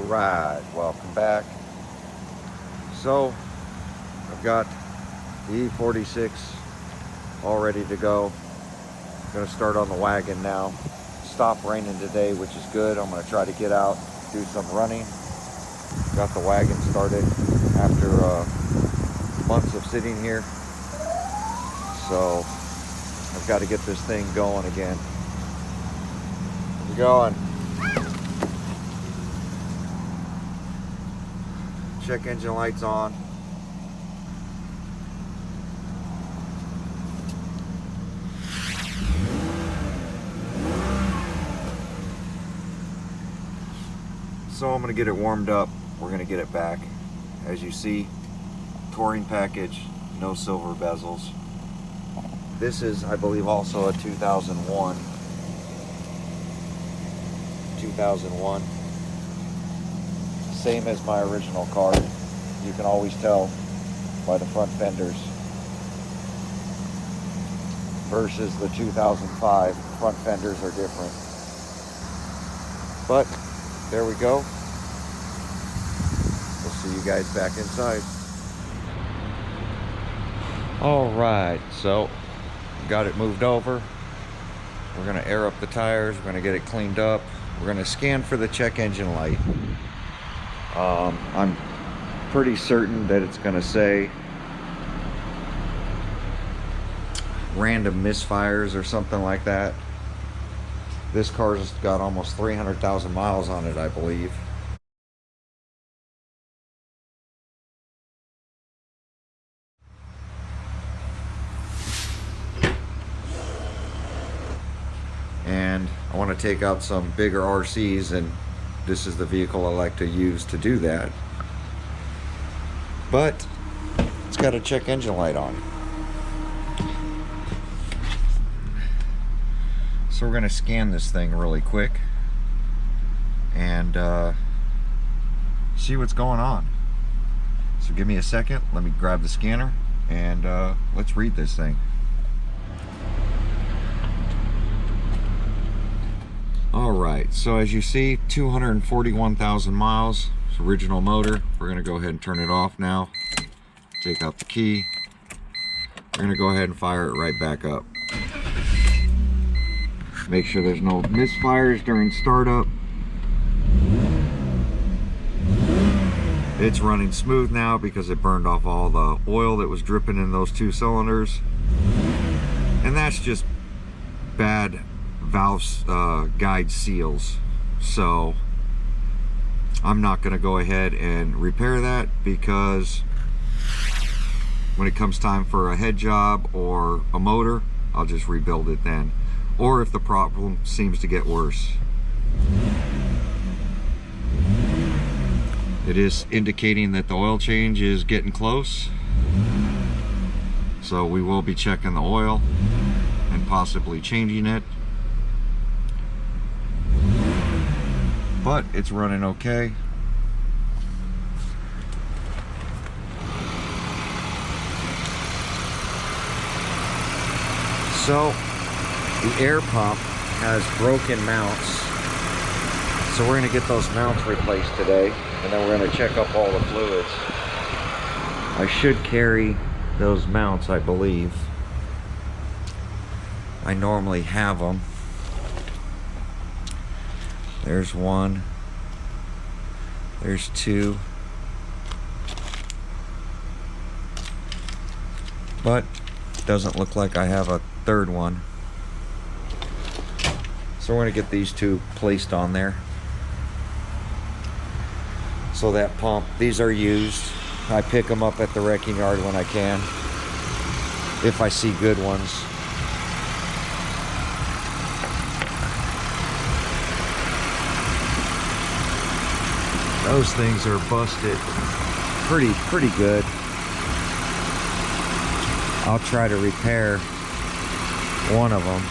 Alright, welcome back. So, I've got the E-46 all ready to go. I'm going to start on the wagon now. Stopped raining today, which is good. I'm going to try to get out, do some running. Got the wagon started after months of sitting here. So, I've got to get this thing going again. How's it going? Check engine lights on. So I'm going to get it warmed up. We're going to get it back. As you see, touring package, no silver bezels. This is, I believe, also a 2001. Same as my original car. You can always tell by the front fenders versus the 2005. Front fenders are different. But there we go. We'll see you guys back inside. All right, so got it moved over. We're gonna air up the tires. We're gonna get it cleaned up. We're gonna scan for the check engine light. I'm pretty certain that it's gonna say random misfires or something like that. This car's got almost 300,000 miles on it, I believe. And I want to take out some bigger RCs, and this is the vehicle I like to use to do that. But it's got a check engine light on. So we're going to scan this thing really quick and see what's going on. So give me a second. Let me grab the scanner and let's read this thing. Alright, so as you see, 241,000 miles. It's original motor. We're going to go ahead and turn it off now. Take out the key. We're going to go ahead and fire it right back up. Make sure there's no misfires during startup. It's running smooth now because it burned off all the oil that was dripping in those two cylinders. And that's just bad valve guide seals. So I'm not going to go ahead and repair that, because when it comes time for a head job or a motor, I'll just rebuild it then. Or if the problem seems to get worse. It is indicating that the oil change is getting close. So we will be checking the oil and possibly changing it. But it's running okay. So the air pump has broken mounts, so we're going to get those mounts replaced today, and then we're going to check up all the fluids. I should carry those mounts, I believe. I normally have them. There's one. There's two. But doesn't look like I have a third one. So we're going to get these two placed on there. So that pump, these are used. I pick them up at the wrecking yard when I can, if I see good ones. Those things are busted pretty good. I'll try to repair one of them.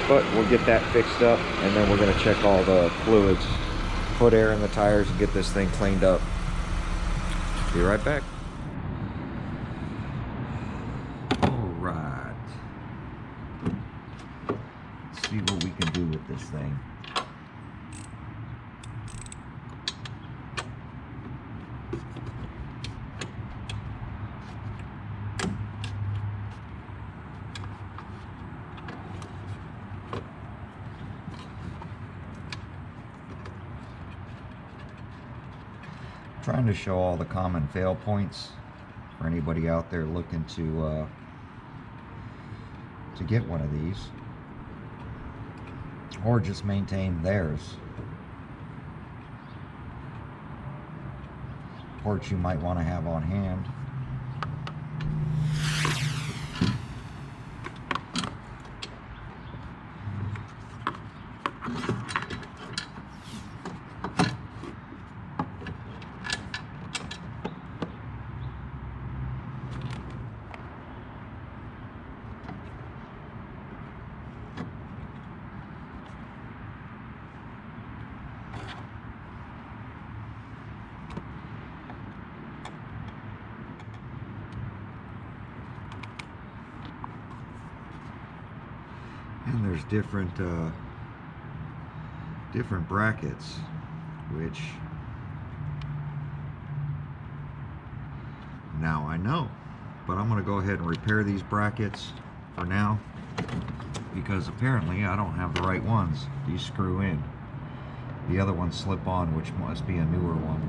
But we'll get that fixed up, and then we're going to check all the fluids, put air in the tires, and get this thing cleaned up. Be right back. trying to show all the common fail points for anybody out there looking to get one of these, or just maintain theirs. Parts you might want to have on hand. And there's different brackets, which now I know, but I'm going to go ahead and repair these brackets for now, because apparently I don't have the right ones. These screw in. The other ones slip on, which must be a newer one.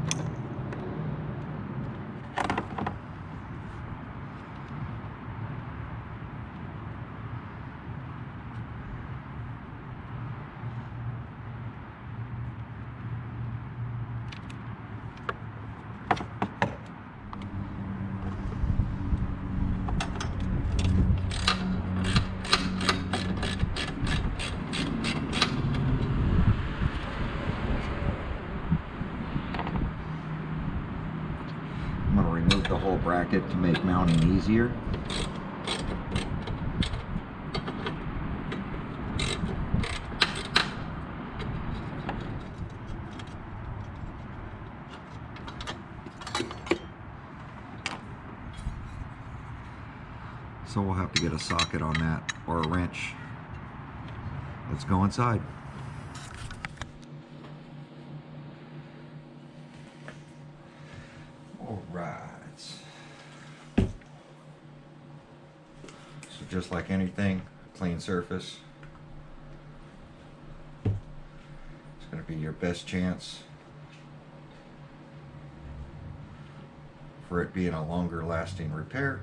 I'm going to remove the whole bracket to make mounting easier. So we'll have to get a socket on that, or a wrench. Let's go inside. Alright. So just like anything, clean surface. It's going to be your best chance for it being a longer lasting repair.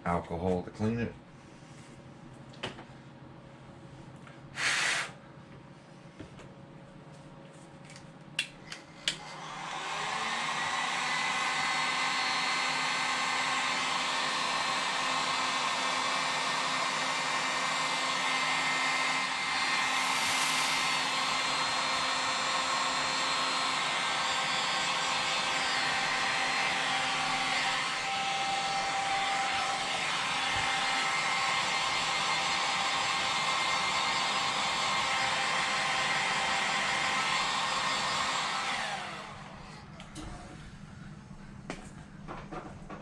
Alcohol to clean it.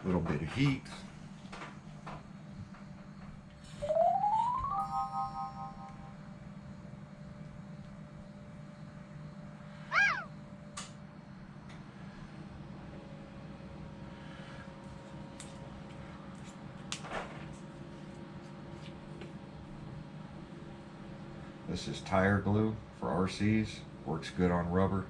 Little bit of heat. This is tire glue for RCs. Works good on rubber.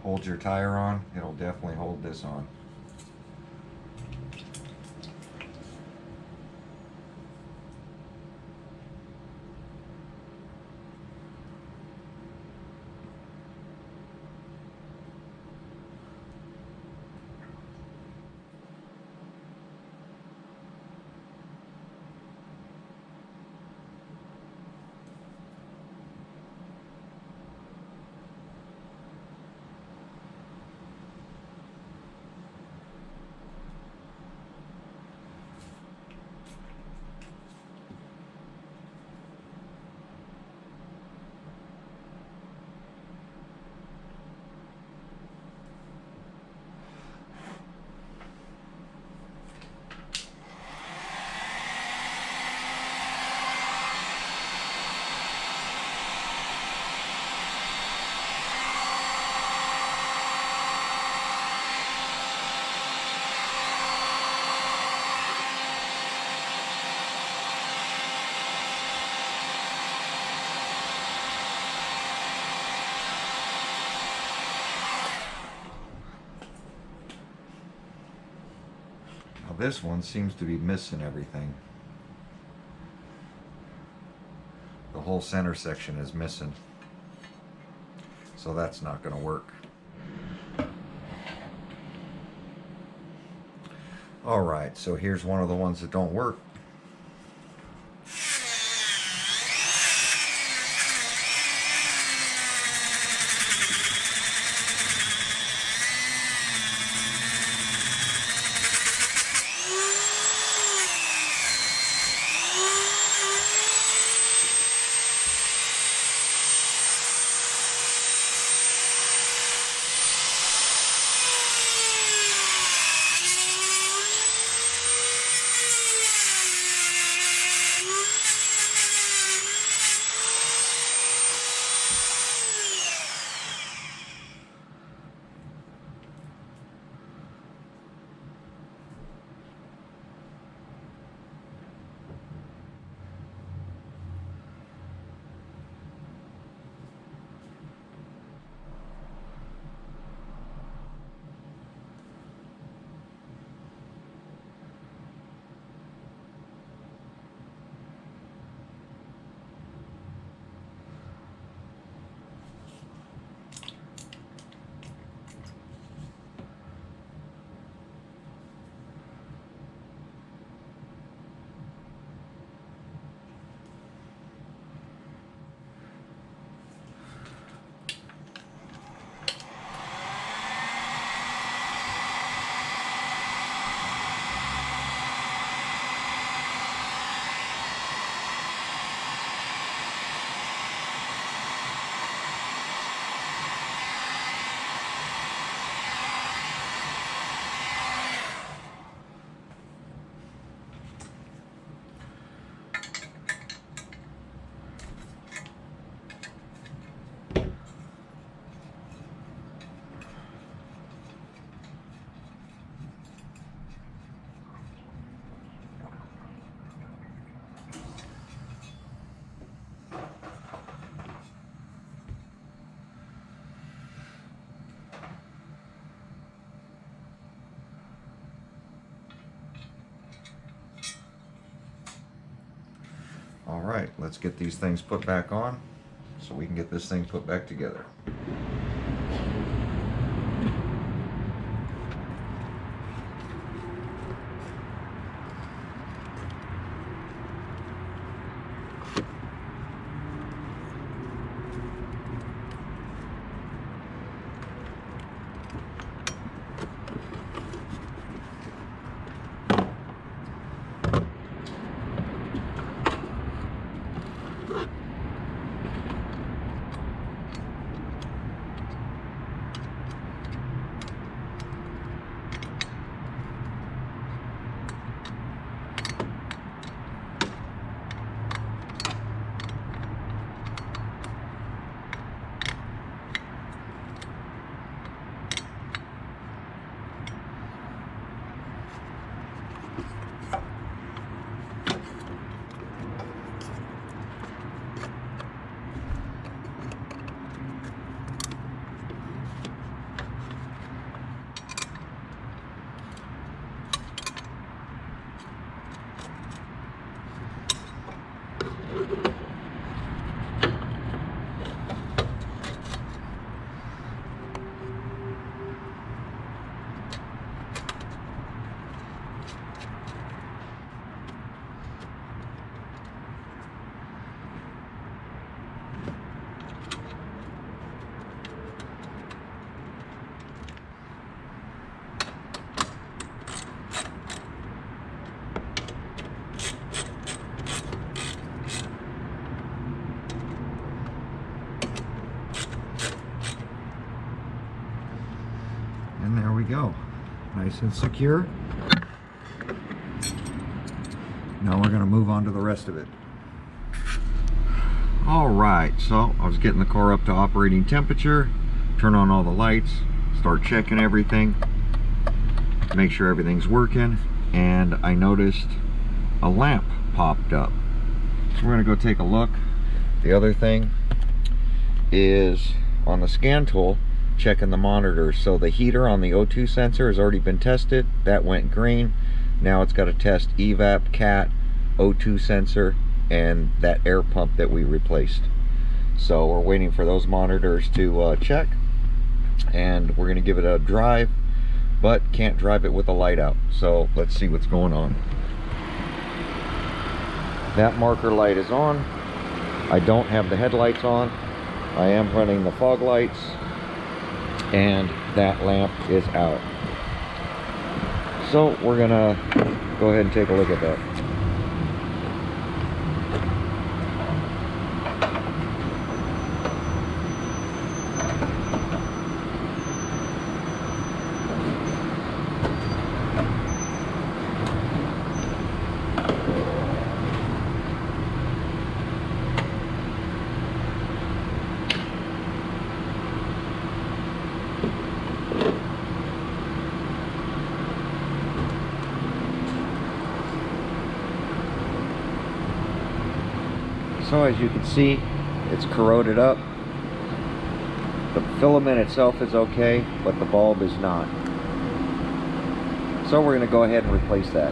Hold your tire on, it'll definitely hold this on. this one seems to be missing everything. The whole center section is missing. So that's not going to work. Alright, so here's one of the ones that don't work. Alright, let's get these things put back on so we can get this thing put back together. And there we go, nice and secure. Now we're going to move on to the rest of it. Alright, so I was getting the car up to operating temperature, turn on all the lights, start checking everything, make sure everything's working, and I noticed a lamp popped up. So we're going to go take a look. The other thing is on the scan tool, checking the monitor. So the heater on the O2 sensor has already been tested. That went green. Now it's got to test evap, cat, O2 sensor, and that air pump that we replaced. So we're waiting for those monitors to check, and we're going to give it a drive, but can't drive it with the light out. So let's see what's going on. That marker light is on. I don't have the headlights on. I am running the fog lights, and that lamp is out. So we're gonna go ahead and take a look at that. So as you can see, it's corroded up. The filament itself is okay, but the bulb is not. So we're going to go ahead and replace that.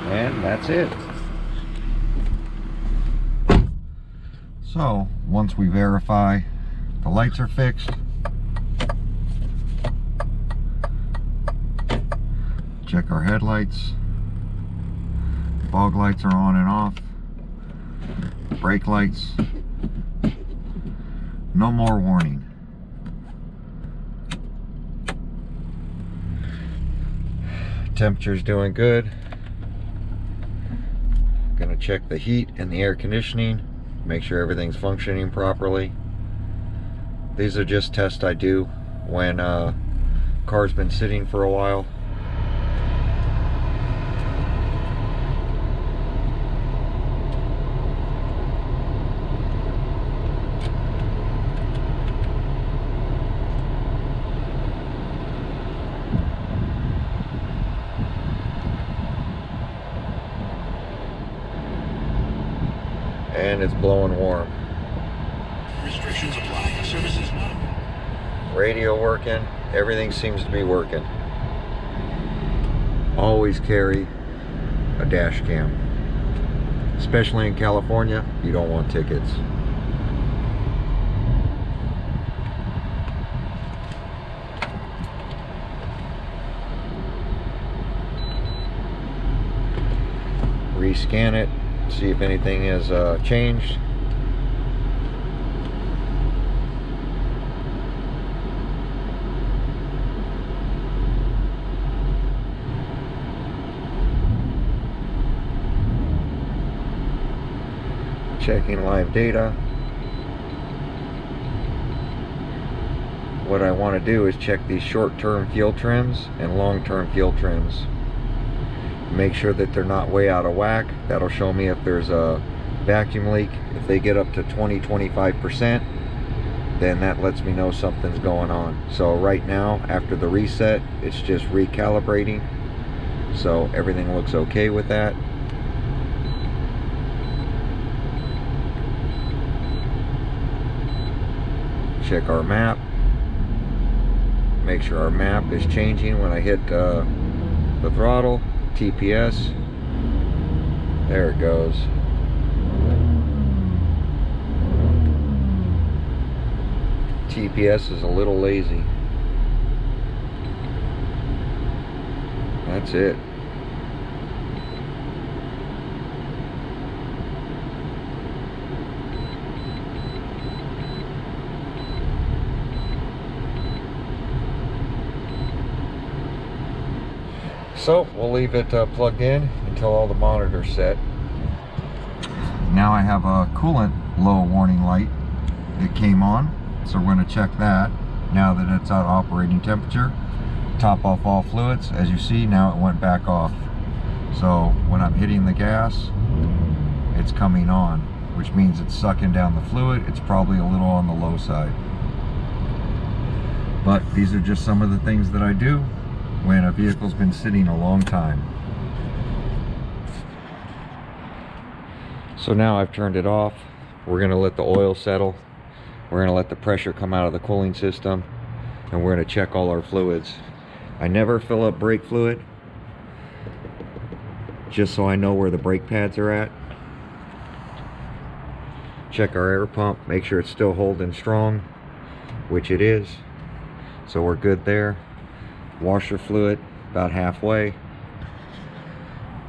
And that's it. So once we verify the lights are fixed, check our headlights, fog lights are on and off, brake lights, no more warning. Temperature's doing good. Gonna check the heat and the air conditioning, make sure everything's functioning properly. These are just tests I do when car's been sitting for a while. And it's blowing warm. Restrictions apply. Services not. Radio working. Everything seems to be working. Always carry a dash cam. Especially in California, you don't want tickets. Rescan it. See if anything has changed. Checking live data. What I want to do is check these short-term fuel trims and long-term fuel trims. Make sure that they're not way out of whack. That'll show me if there's a vacuum leak. If they get up to 20-25%, then that lets me know something's going on. So right now, after the reset, it's just recalibrating. So everything looks okay with that. Check our map. Make sure our map is changing when I hit the throttle. TPS, there it goes. TPS is a little lazy. That's it. So we'll leave it plugged in until all the monitors set. Now I have a coolant low warning light that came on, so we're going to check that now that it's at operating temperature. Top off all fluids. As you see, now it went back off. So when I'm hitting the gas, it's coming on. which means it's sucking down the fluid. It's probably a little on the low side. But these are just some of the things that I do when a vehicle's been sitting a long time. So now I've turned it off. We're gonna let the oil settle. We're gonna let the pressure come out of the cooling system, and we're gonna check all our fluids. I never fill up brake fluid, just so I know where the brake pads are at. Check our air pump, make sure it's still holding strong, which it is. So we're good there. Washer fluid about halfway.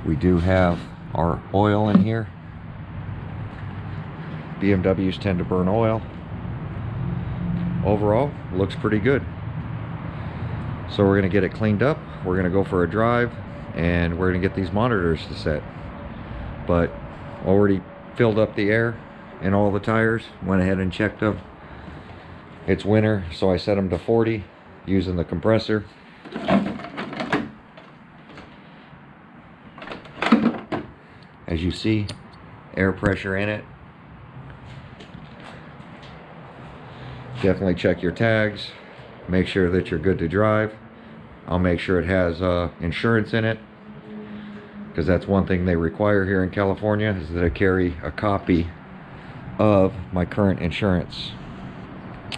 We do have our oil in here. BMWs tend to burn oil. Overall, looks pretty good. So we're gonna get it cleaned up. We're gonna go for a drive, and we're gonna get these monitors to set. But already filled up the air in all the tires, went ahead and checked them. It's winter, so I set them to 40 using the compressor. As you see, air pressure in it. Definitely check your tags, make sure that you're good to drive. I'll make sure it has insurance in it, because that's one thing they require here in California, is that I carry a copy of my current insurance.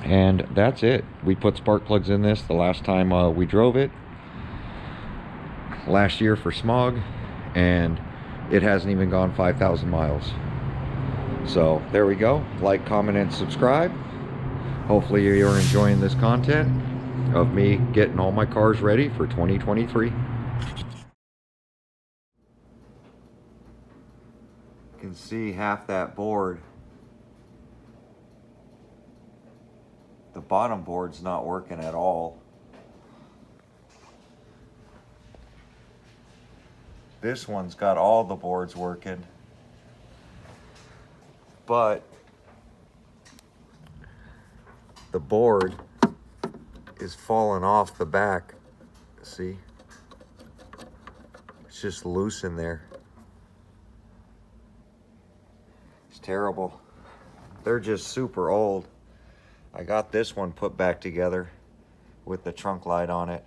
And that's it. We put spark plugs in this the last time we drove it last year for smog, and it hasn't even gone 5,000 miles. So there we go. Like, comment, and subscribe. Hopefully you're enjoying this content of me getting all my cars ready for 2023. You can see half that board. The bottom board's not working at all. This one's got all the boards working, but the board is falling off the back. See? It's just loose in there. It's terrible. They're just super old. I got this one put back together with the trunk light on it.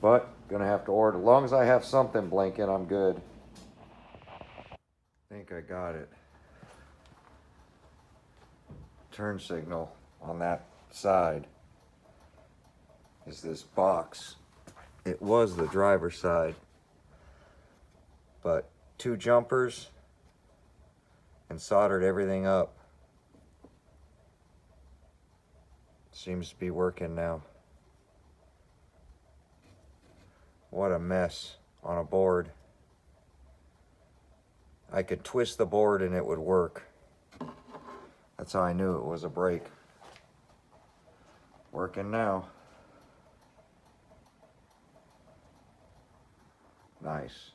But gonna have to order. As long as I have something blinking, I'm good. I think I got it. Turn signal on that side is this box. It was the driver's side, but 2 jumpers and soldered everything up. Seems to be working now. What a mess on a board. I could twist the board and it would work. That's how I knew it was a brake. Working now. Nice.